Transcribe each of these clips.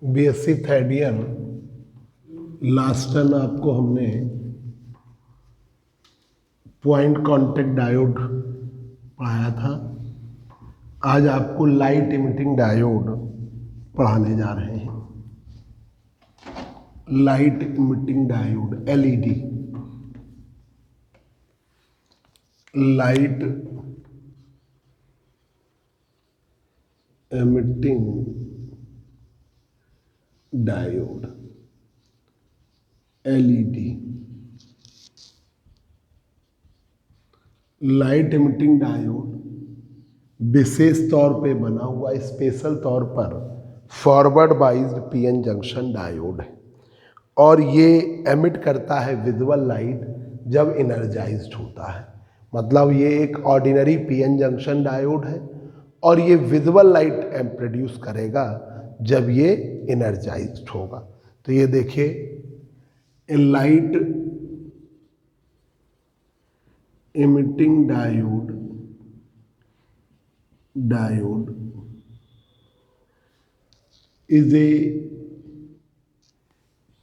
BSc third year last turn आपको हमने point contact diode पढ़ाया था। आज आपको लाइट इमिटिंग डायोड पढ़ाने जा रहे हैं। Light emitting diode LED, light emitting diode LED. Light emitting diode विशेष तौर पे बना हुआ स्पेशल तौर पर forward biased PN junction diode है और ये एमिट करता है विजुअल लाइट जब एनर्जाइज्ड होता है। मतलब ये एक ऑर्डिनरी पीएन जंक्शन डायोड है और ये विजुअल लाइट प्रोड्यूस करेगा जब ये एनर्जाइज्ड होगा। तो ये देखिए, a light emitting diode is a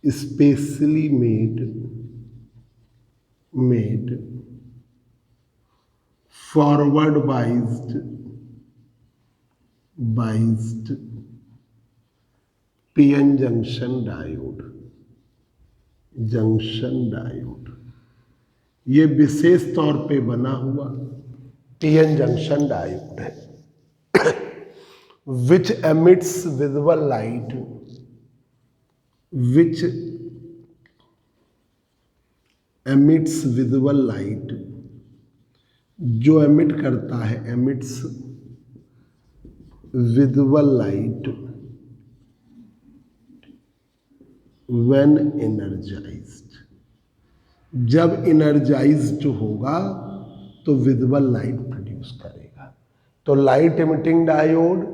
specially made forward biased PN junction diode. ये विशेष तौर पे बना हुआ PN जंक्शन डायोड है which emits visible light, जो एमिट करता है, emits visible light when energized। जब एनर्जाइज्ड होगा तो विजिबल लाइट प्रोड्यूस करेगा। तो लाइट इमिटिंग डायोड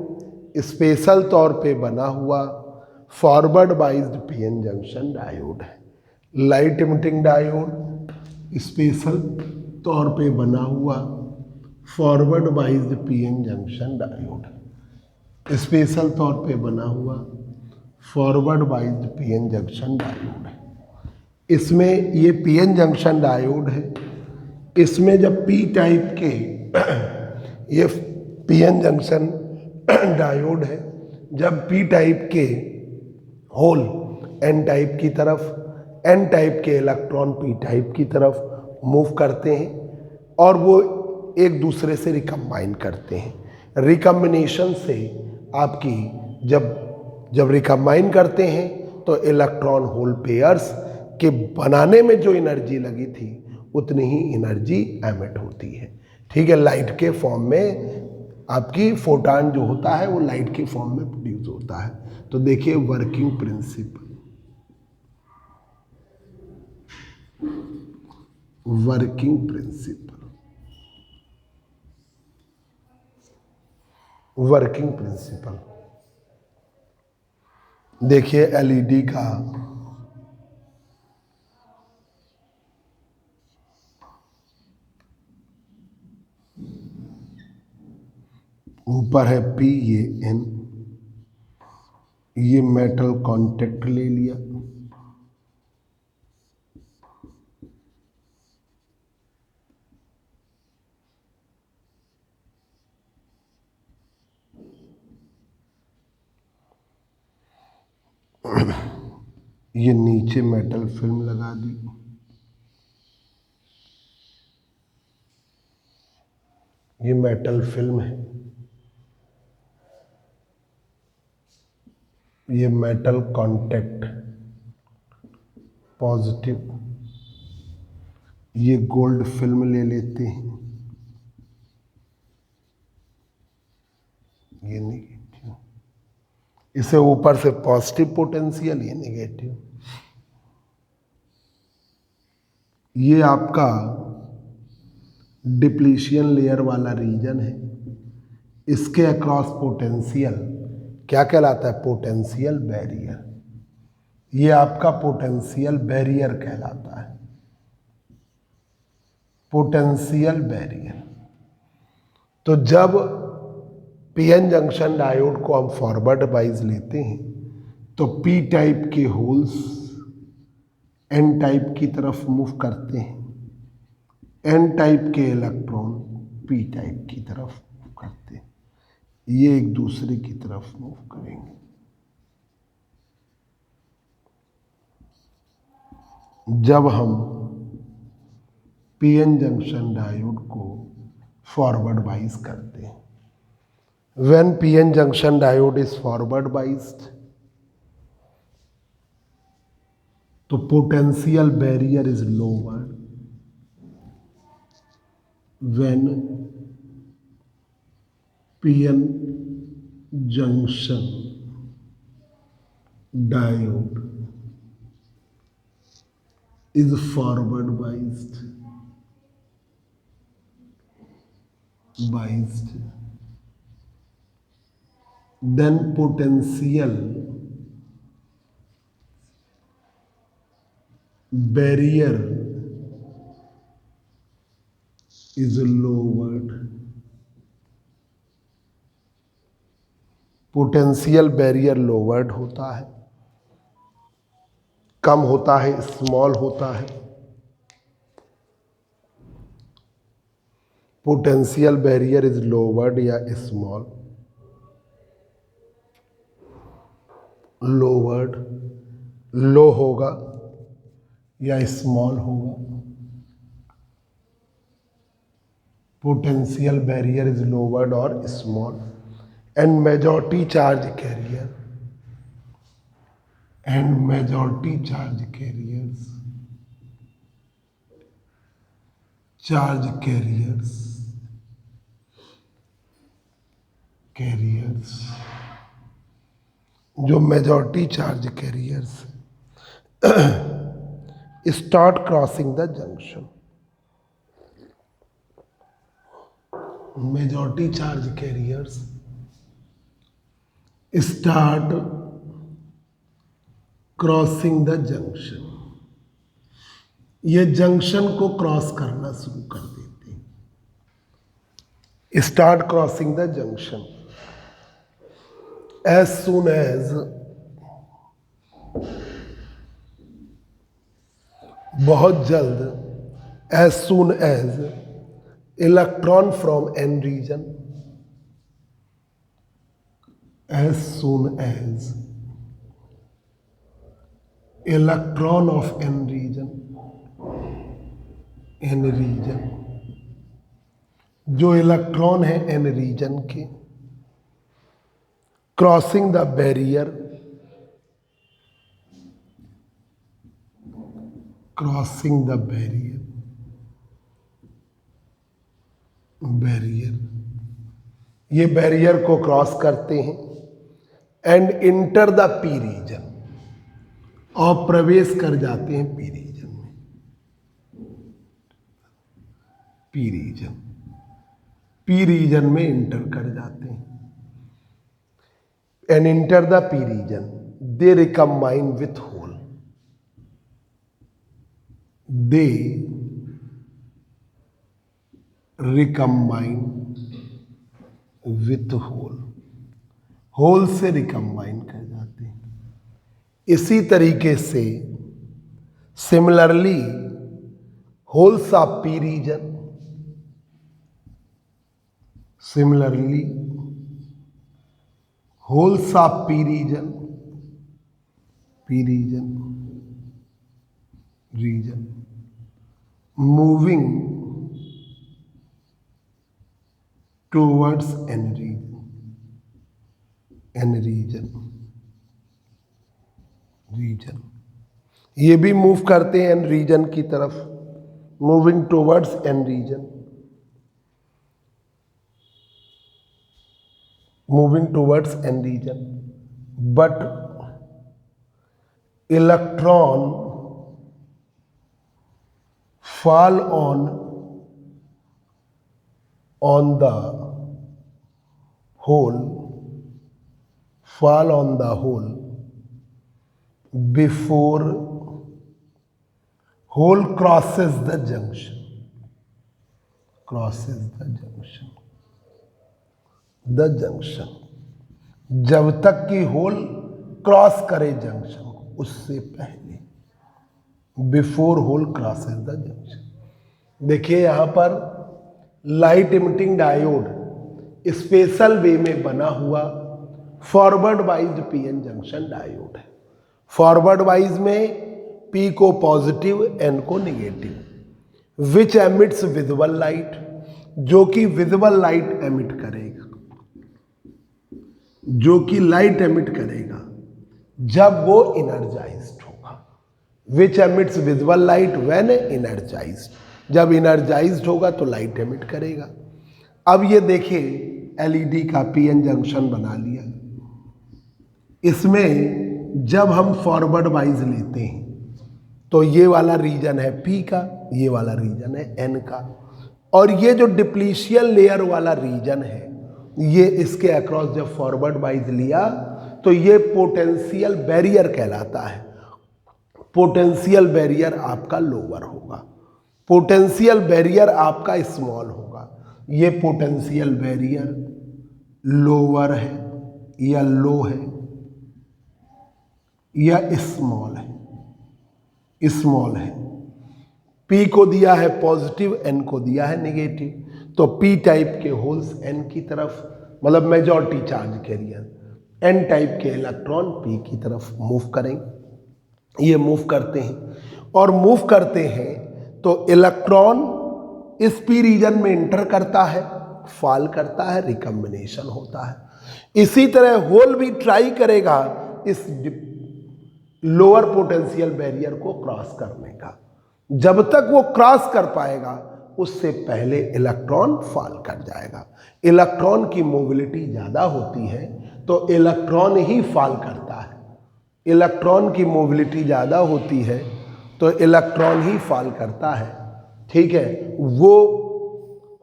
स्पेशल तौर पे बना हुआ forward biased PN junction diode है। लाइट इमिटिंग डायोड स्पेशल तौर पे बना हुआ forward biased PN junction diode है। स्पेशल तौर पे बना हुआ forward biased PN junction diode है। इसमें ये पीएन जंक्शन डायोड है। इसमें जब पी टाइप के ये पीएन जंक्शन डायोड है, जब पी टाइप के होल एन टाइप की तरफ, एन टाइप के इलेक्ट्रॉन पी टाइप की तरफ मूव करते हैं और वो एक दूसरे से रिकम्बाइन करते हैं। रिकम्बिनेशन से आपकी जब रिकम्बाइन करते हैं तो इलेक्ट्रॉन होल पेयर्स के बनाने में जो एनर्जी लगी थी उतनी ही एनर्जी एमिट होती है। ठीक है, लाइट के फॉर्म में आपकी फोटॉन जो होता है वो लाइट के फॉर्म में प्रोड्यूस होता है। तो देखिए वर्किंग प्रिंसिपल, वर्किंग प्रिंसिपल देखिए एलईडी का ऊपर है पी, ये एन, ये मेटल कांटेक्ट ले लिया, ये नीचे मेटल फिल्म लगा दी, ये मेटल फिल्म है, ये मेटल कांटेक्ट पॉजिटिव, ये गोल्ड फिल्म ले लेते हैं, ये नेगेटिव, इसे ऊपर से पॉजिटिव पोटेंशियल, ये नेगेटिव। ये आपका डिप्लीशन लेयर वाला रीजन है। इसके अक्रॉस पोटेंशियल क्या कहलाता है? Potential barrier. ये आपका पोटेंशियल बैरियर कहलाता है, पोटेंशियल बैरियर। तो जब पीएन जंक्शन डायोड को हम फॉरवर्ड वाइज लेते हैं तो पी टाइप के होल्स एन टाइप की तरफ मूव करते हैं, एन टाइप के इलेक्ट्रॉन पी टाइप की तरफ मूव करते हैं, ये एक दूसरे की तरफ मूव करेंगे। जब हम पीएन जंक्शन डायोड को फॉरवर्ड बाइज करते हैं, when PN junction diode is forward biased, तो potential barrier is lower when PN junction diode is forward biased, then potential barrier is lowered, potential barrier lowered होता है, कम होता है, small होता है। पोटेंशियल बैरियर इज लोवर्ड या small, lowered low होगा या स्मॉल होगा। पोटेंशियल बैरियर इज लोवर्ड और small, and majority charge carrier and majority charge carriers जो majority charge carriers start crossing the junction, majority charge carriers start crossing the junction, ये junction को cross करना शुरू कर देते हैं। Start crossing the junction as soon as, बहुत जल्द, as soon as electron from N region, as soon as electron of N region, जो इलेक्ट्रॉन है एन रीजन के, क्रॉसिंग द बैरियर, ये बैरियर को क्रॉस करते हैं and enter the P reason, और प्रवेश कर जाते हैं पी रीजन में, पी रीजन में इंटर कर जाते हैं, and enter the P region, they recombine with hole, they recombine with hole से रिकम्बाइन कर जाते हैं। इसी तरीके से similarly holes of P region, holes of P region moving towards N region, ये भी मूव करते हैं एन रीजन की तरफ, moving towards N region, but electron fall on the hole, before hole crosses the junction, जब तक कि hole cross करे जंक्शन को, उससे पहले, before hole crosses the junction. देखिए यहां पर light emitting diode special way में बना हुआ forward wise PN junction diode है। फॉरवर्ड वाइज में P को पॉजिटिव, N को negative, which emits visible light, जो कि विजिबल लाइट एमिट करेगा, जो कि लाइट एमिट करेगा जब वो इनर्जाइज्ड होगा। विच एमिट्स विजिबल लाइट व्हेन इनर्जाइज्ड, जब इनर्जाइज्ड होगा तो लाइट एमिट करेगा। अब ये देखिए एलईडी का पीएन जंक्शन बना लिया। इसमें जब हम फॉरवर्ड वाइज लेते हैं तो ये वाला रीजन है P का, ये वाला रीजन है N का, और ये जो डिप्लीशियल लेयर वाला रीजन है ये इसके अक्रॉस जब फॉरवर्ड वाइज लिया तो ये पोटेंशियल बैरियर कहलाता है। पोटेंशियल बैरियर आपका लोअर होगा, पोटेंशियल बैरियर आपका स्मॉल होगा। ये पोटेंशियल बैरियर लोअर है या लो है या स्मॉल है, स्मॉल है। P को दिया है पॉजिटिव, N को दिया है नेगेटिव, तो P टाइप के होल्स N की तरफ, मतलब majority charge career, N type के इलेक्ट्रॉन P की तरफ मूव करेंगे। ये मूव करते हैं और मूव करते हैं तो इलेक्ट्रॉन इस P रीजन में इंटर करता है, फॉल करता है, रिकम्बिनेशन होता है। इसी तरह होल भी ट्राई करेगा इस लोअर पोटेंशियल बैरियर को क्रॉस करने का। जब तक वो क्रॉस कर पाएगा उससे पहले इलेक्ट्रॉन फॉल कर जाएगा। इलेक्ट्रॉन की मोबिलिटी ज़्यादा होती है तो इलेक्ट्रॉन ही फॉल करता है। इलेक्ट्रॉन की मोबिलिटी ज़्यादा होती है तो इलेक्ट्रॉन ही फॉल करता है, ठीक है। वो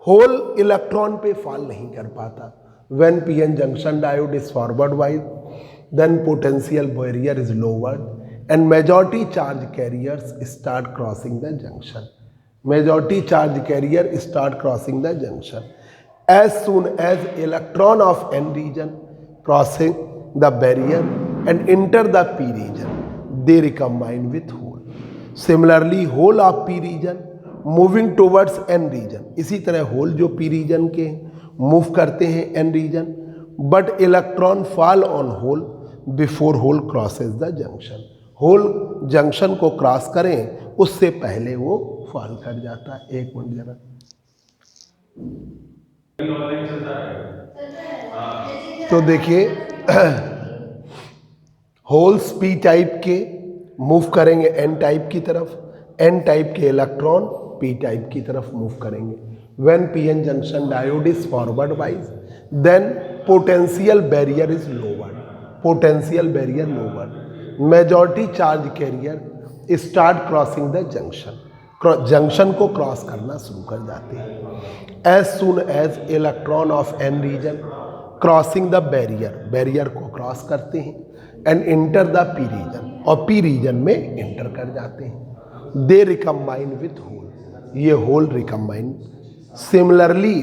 होल इलेक्ट्रॉन पे फॉल नहीं कर पाता। When PN junction diode is forward wise, then potential barrier is lowered and majority charge carriers start crossing the junction. Majority charge carrier start crossing the junction. As soon as electron of N region crossing the barrier and enter the P region, they recombine with hole. Similarly, hole of P region moving towards N region. इसी तरह hole जो P region के move करते हैं N region, but electron fall on hole before hole crosses the junction. Hole junction को cross करें उससे पहले वो फॉल कर जाता है। एक मिनट जरा, तो देखिए होल्स P टाइप के मूव करेंगे N टाइप की तरफ, N टाइप के इलेक्ट्रॉन P टाइप की तरफ मूव करेंगे। When PN junction diode is forward wise, then potential barrier is lower, potential barrier lower, majority charge carrier start crossing the junction, junction को cross करना शुरू कर जाते हैं। As soon as electron of N region crossing the barrier, barrier को cross करते हैं and enter the P region, और P रीजन में इंटर कर जाते हैं। दे रिकम्बाइन विथ होल, ये hole recombine. Similarly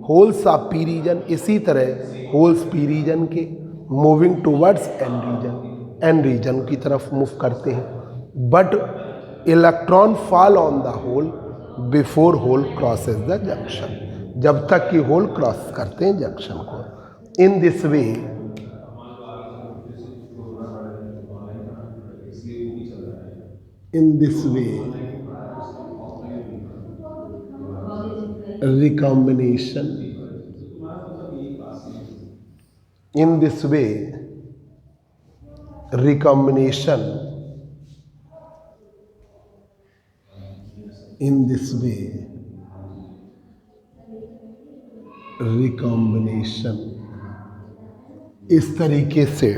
holes of P region, इसी तरह होल्स P रीजन के moving towards N region, N region की तरफ मूव करते हैं, but electron fall on the hole before hole crosses the junction, जब तक कि होल क्रॉस करते हैं जंक्शन को। In this way recombination, in this way recombination, in this way recombination, इस तरीके से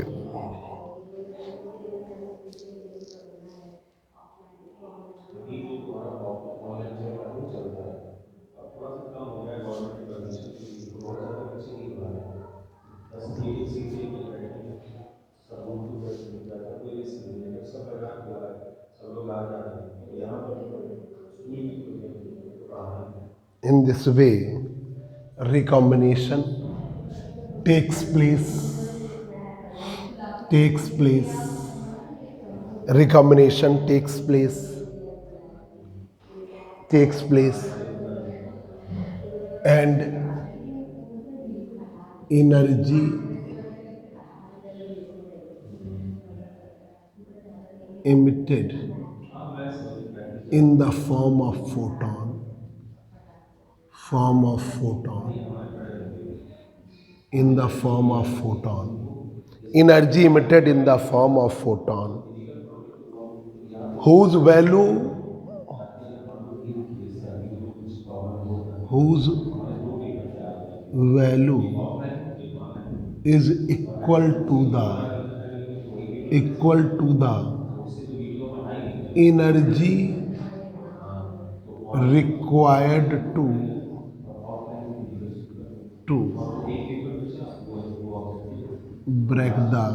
in this way recombination takes place takes place, recombination takes place, and energy emitted in the form of photon, energy emitted in the form of photon, whose value whose value is equal to the energy required to break the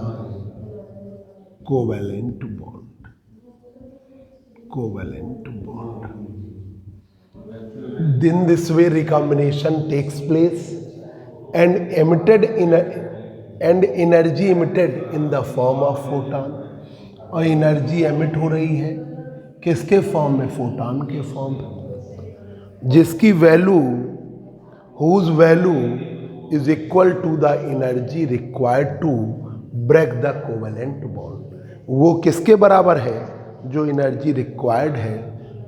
covalent bond. In this way, recombination takes place and energy emitted in the form of photon. और energy emit हो रही है किसके form में? Photon के form में, जिसकी value whose value is equal to the energy required to break the covalent bond. वो किसके बराबर है? जो एनर्जी रिक्वायर्ड है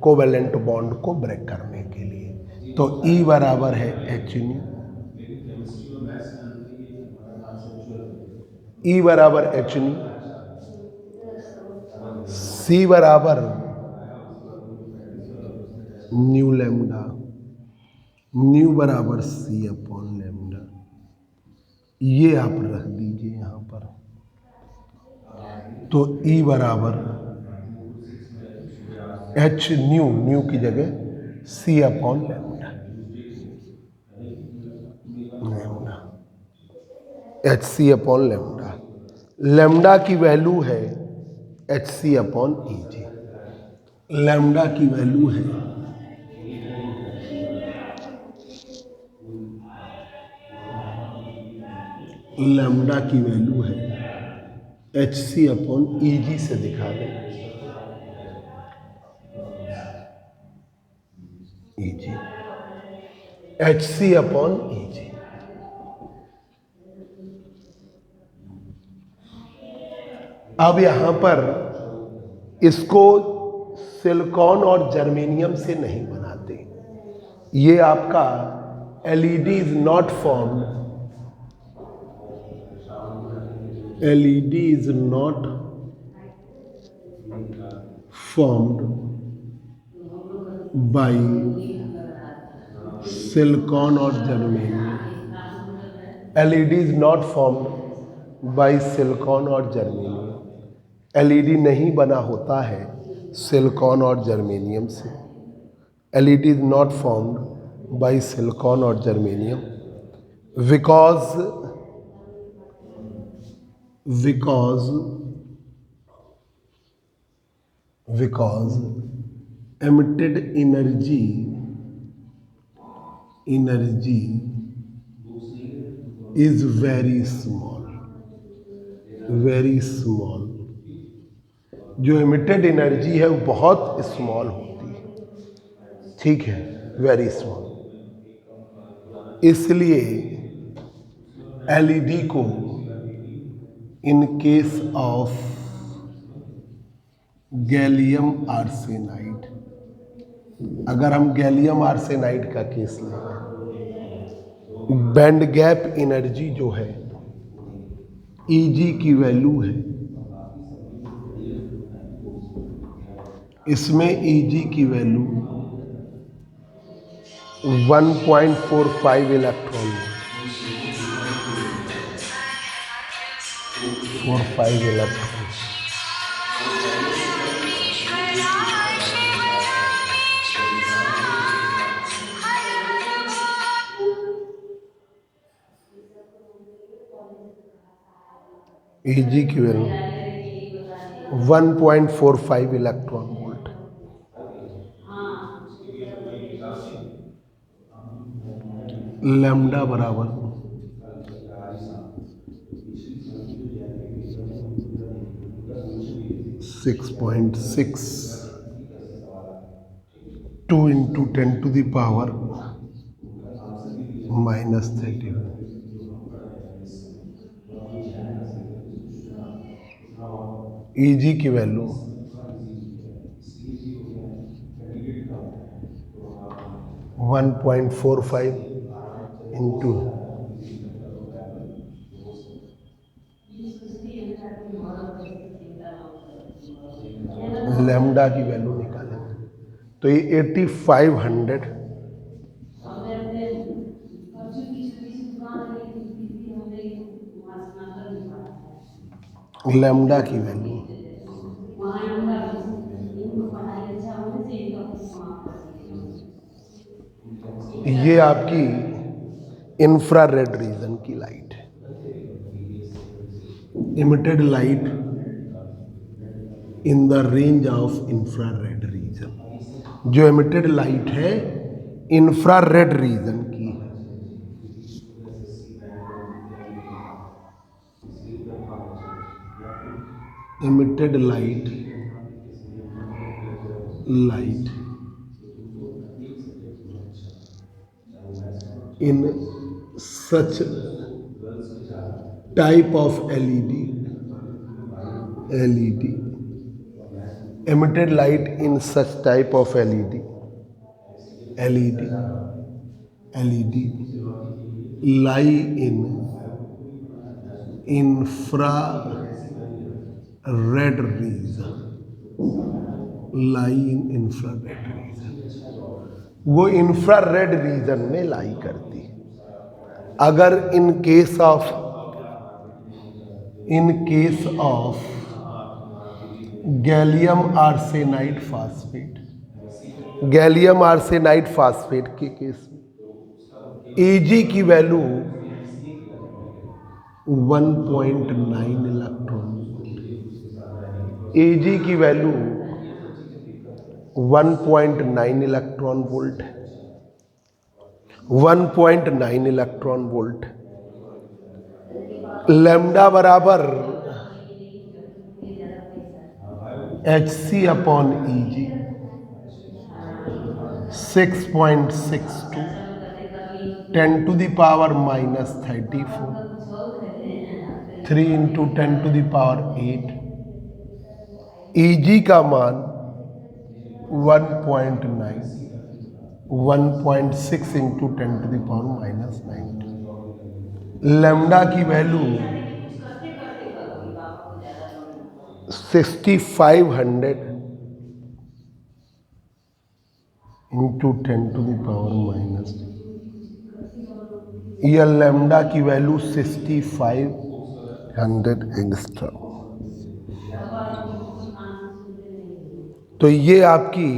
कोवेलेंट बॉन्ड को ब्रेक करने के लिए। तो E बराबर है एच न्यू, E बराबर एच न्यू, C बराबर न्यू लेमडा, न्यू बराबर C अपॉन लेमडा। ये आप रख दीजिए यहाँ पर। तो E बराबर एच न्यू की जगह C upon lambda, H C upon lambda. Lambda की वैल्यू है H C upon E G. Lambda की वैल्यू है H C upon E G से दिखा दें, ई जी, एच सी अपॉन ई जी। अब यहां पर इसको सिलिकॉन और जर्मेनियम से नहीं बनाते। ये आपका LED is not formed, LED is not formed by silicon or germanium. LED is not formed by silicon or germanium. LED नहीं बना होता है सिलिकॉन और जर्मेनियम से। LED is not formed by silicon or germanium because emitted energy is very small। जो emitted energy है वो बहुत स्मॉल होती है, ठीक है, वेरी स्मॉल। इसलिए LED को in case of gallium arsenide, अगर हम गैलियम आर्सेनाइड का केस लें, बैंड गैप एनर्जी जो है Eg की वैल्यू है, इसमें Eg की वैल्यू 1.45 इलेक्ट्रॉन, 45 इलेक्ट्रॉन। Eg की वैल्यू 1.45 इलेक्ट्रॉन वोल्ट। लैम्डा बराबर 6.6 2 into 10 to the power minus 30। Eg की वैल्यू 1.45 इंटू लैम्डा की वैल्यू निकालेंगे तो ये 8500 लैम्डा की वैल्यू ये आपकी इंफ्रारेड रीजन की लाइट है। Emitted light in the range of infrared reason, जो इमिटेड लाइट है इंफ्रारेड रीजन की है। Emitted light in such type of LED emitted light in such type of LED lie in infrared region, वो infrared reason में लाई करती है। अगर in case of gallium arsenide phosphate के केस में Ag की वैल्यू 1.9 इलेक्ट्रॉन वोल्ट, Ag की value 1.9 electron volt है। 1.9 इलेक्ट्रॉन वोल्ट। लैम्डा बराबर Hc upon Eg 6.62 10 to the power minus 34 3 into 10 to the power 8। Eg का मान 1.9 1.6 into 10 to the power minus 90। Lambda की value 6500 into 10 to the power minus, यह lambda की value 6500 angstrom. तो ये आपकी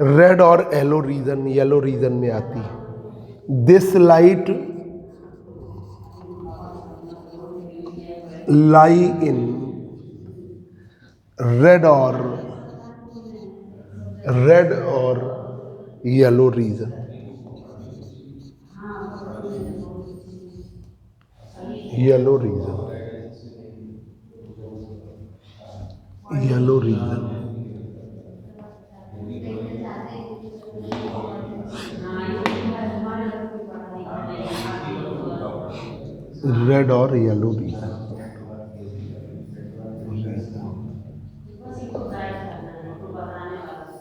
रेड और येलो रीजन में आती है। This light lie in red और येलो रीजन। रेड और येलो रीजन।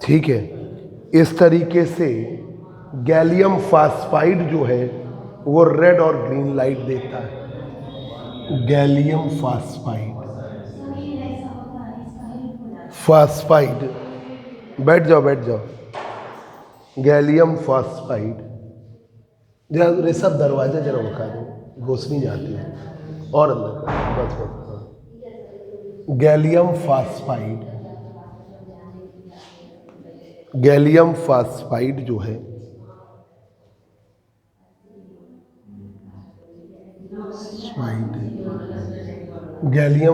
ठीक है। इस तरीके से गैलियम फास्फाइड जो है वो रेड और ग्रीन लाइट देता है। गैलियम फास्फाइड बैठ जाओ गैलियम फास्फाइड। जरा ऋषभ दरवाजा जरा उठा दो, रोशनी जाती है और अंदर बस। गैलियम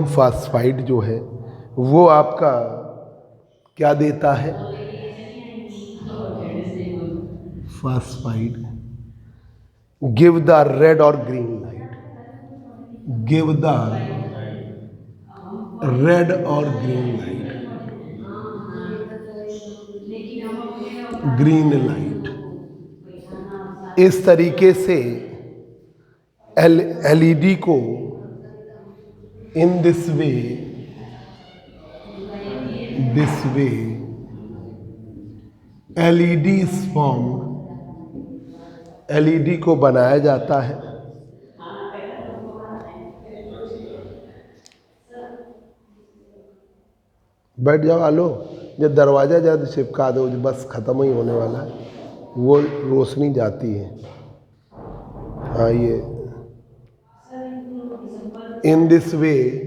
फास्फाइड जो है वो आपका क्या देता है? फास्फाइड गिव द रेड और ग्रीन लाइट, रेड और ग्रीन लाइट, ग्रीन लाइट। इस तरीके से एलईडी को in this way LED is form, LED को बनाया जाता है। बैठ जाओ आलो, जब दरवाजा जब चिपका दो बस खत्म ही होने वाला है, वो रोशनी जाती है। हाँ ये इन this way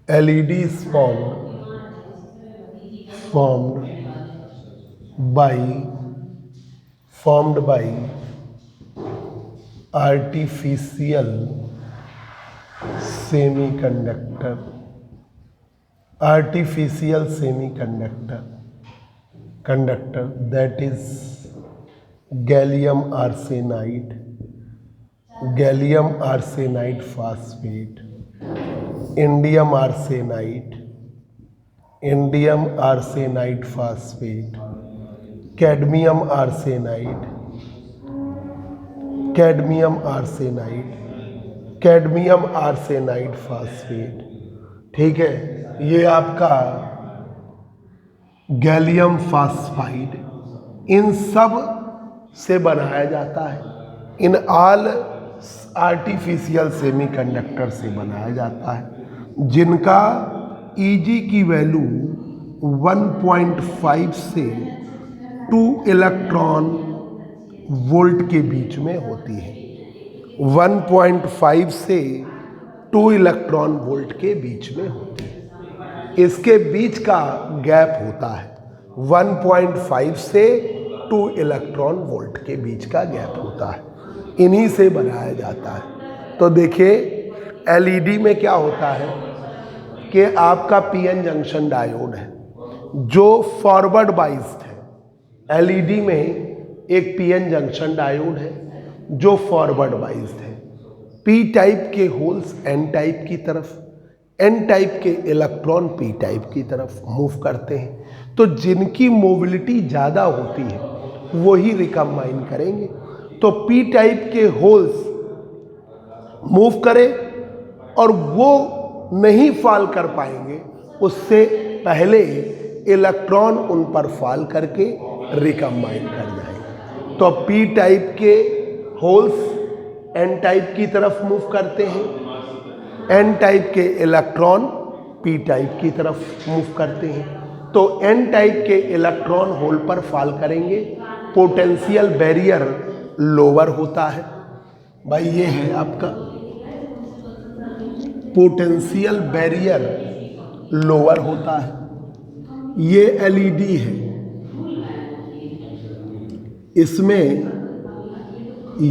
LED is formed by artificial semiconductor that is gallium arsenide phosphate, indium arsenide phosphate, cadmium arsenide, phosphate। ठीक है, ये आपका गैलियम फास्फाइड इन सब से बनाया जाता है। इन ऑल आर्टिफिशियल सेमीकंडक्टर से बनाया जाता है, जिनका Eg की वैल्यू 1.5 से 2 इलेक्ट्रॉन वोल्ट के बीच में होती है। 1.5 से 2 इलेक्ट्रॉन वोल्ट के बीच में होती है। इसके बीच का गैप होता है 1.5 से 2 इलेक्ट्रॉन वोल्ट के बीच का गैप होता है, इन्हीं से बनाया जाता है। तो देखिए एलईडी में क्या होता है कि आपका पीएन जंक्शन डायोड है जो फॉरवर्ड बाइस्ड है। एलईडी में एक पीएन जंक्शन डायोड है जो फॉरवर्ड बाइस्ड है। पी टाइप के होल्स एन टाइप की तरफ, एन टाइप के इलेक्ट्रॉन पी टाइप की तरफ मूव करते हैं। तो जिनकी मोबिलिटी ज़्यादा होती है वही रिकम्बाइन करेंगे। तो पी टाइप के होल्स मूव करें और वो नहीं फॉल कर पाएंगे, उससे पहले इलेक्ट्रॉन उन पर फॉल करके रिकम्बाइन कर जाएंगे। तो पी टाइप के होल्स एन टाइप की तरफ मूव करते हैं, एन टाइप के इलेक्ट्रॉन पी टाइप की तरफ मूव करते हैं। तो एन टाइप के इलेक्ट्रॉन होल पर फॉल करेंगे, पोटेंशियल बैरियर लोअर होता है। भाई ये है आपका पोटेंशियल बैरियर लोअर होता है। ये एलईडी है, इसमें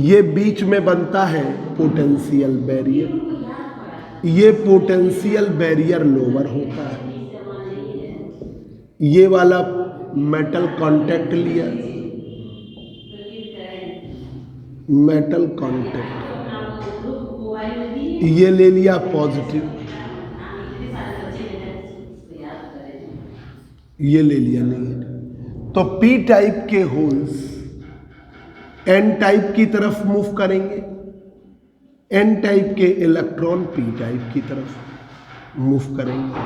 ये बीच में बनता है पोटेंशियल बैरियर, ये पोटेंशियल बैरियर लोअर होता है। ये वाला मेटल कांटेक्ट लिया, मेटल कांटेक्ट ये ले लिया पॉजिटिव, ये ले लिया नेगेटिव। तो पी टाइप के होल्स एन टाइप की तरफ मूव करेंगे, एन टाइप के इलेक्ट्रॉन पी टाइप की तरफ मूव करेंगे।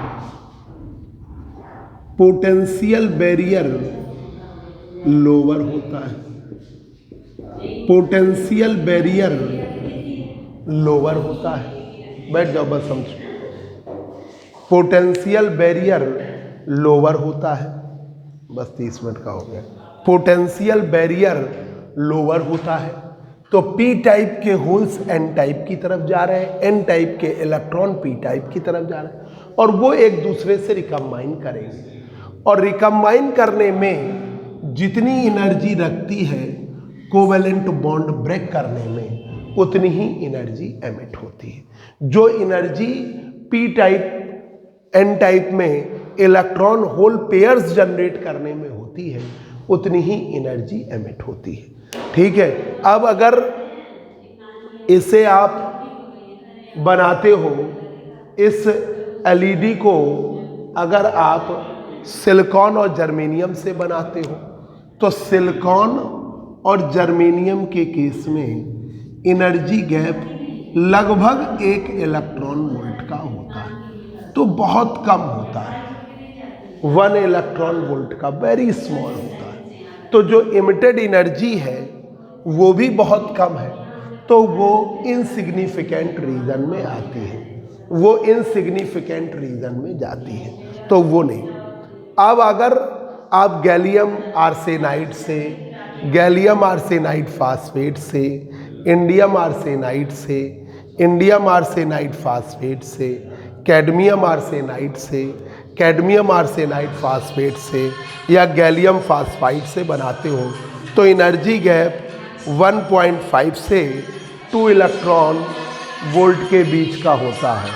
पोटेंशियल बैरियर लोअर होता है, पोटेंशियल बैरियर लोअर होता है। बैठ जाओ बस समझो। पोटेंशियल बैरियर लोअर होता है, बस 30 मिनट का हो गया। पोटेंशियल बैरियर लोअर होता है। तो पी टाइप के होल्स एन टाइप की तरफ जा रहे हैं, एन टाइप के इलेक्ट्रॉन पी टाइप की तरफ जा रहे हैं, और वो एक दूसरे से रिकम्बाइन करेंगे। और रिकम्बाइन करने में जितनी एनर्जी रखती है कोवेलेंट बॉन्ड ब्रेक करने में, उतनी ही एनर्जी एमिट होती है। जो energy P type N type में इलेक्ट्रॉन होल पेयर्स जनरेट करने में होती है, उतनी ही एनर्जी एमिट होती है। ठीक है, अब अगर इसे आप बनाते हो इस एलईडी को अगर आप सिलिकॉन और जर्मेनियम से बनाते हो तो सिलिकॉन और जर्मेनियम के केस में एनर्जी गैप लगभग 1 इलेक्ट्रॉन वोल्ट का होता है, तो बहुत कम होता है, 1 इलेक्ट्रॉन वोल्ट का, वेरी स्मॉल होता है। तो जो इमिटेड एनर्जी है वो भी बहुत कम है, तो वो इनसिग्निफिकेंट रीजन में आती है, वो इनसिग्निफिकेंट रीजन में जाती है, तो वो नहीं। अब अगर आप गैलियम आर्सेनाइड से, गैलियम आर्सेनाइड फास्फेट से, इंडियम आर्सेनाइड से, इंडियम आर्सेनाइड फास्फेट से, कैडमियम आर्सेनाइड से, कैडमियम आर्सेनाइड फास्फेट से या गैलियम फास्फाइड से बनाते हो तो एनर्जी गैप 1.5 से 2 इलेक्ट्रॉन वोल्ट के बीच का होता है।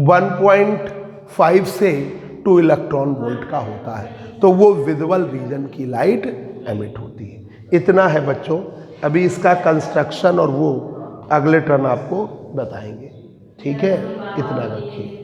1.5 से 2 इलेक्ट्रॉन वोल्ट का होता है, तो वो विजिबल रीजन की लाइट एमिट होती है। इतना है बच्चों, अभी इसका कंस्ट्रक्शन और वो अगले टर्न आपको बताएंगे, ठीक है, इतना रखिए।